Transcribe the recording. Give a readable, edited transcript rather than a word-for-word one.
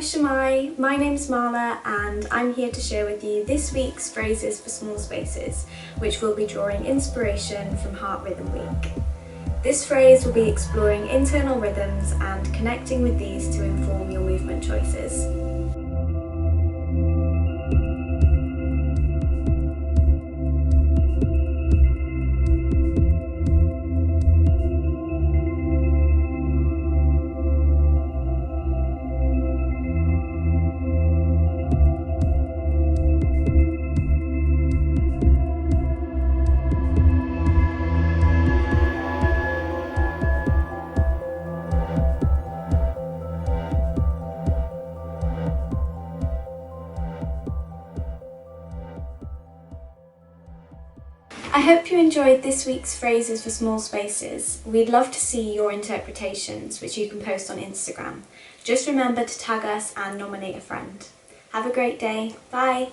Shemai, my name's Marla and I'm here to share with you this week's phrases for small spaces, which will be drawing inspiration from Heart Rhythm Week. This phrase will be exploring internal rhythms and connecting with these to inform your movement choices. I hope you enjoyed this week's phrases for small spaces. We'd love to see your interpretations, which you can post on Instagram. Just remember to tag us and nominate a friend. Have a great day. Bye.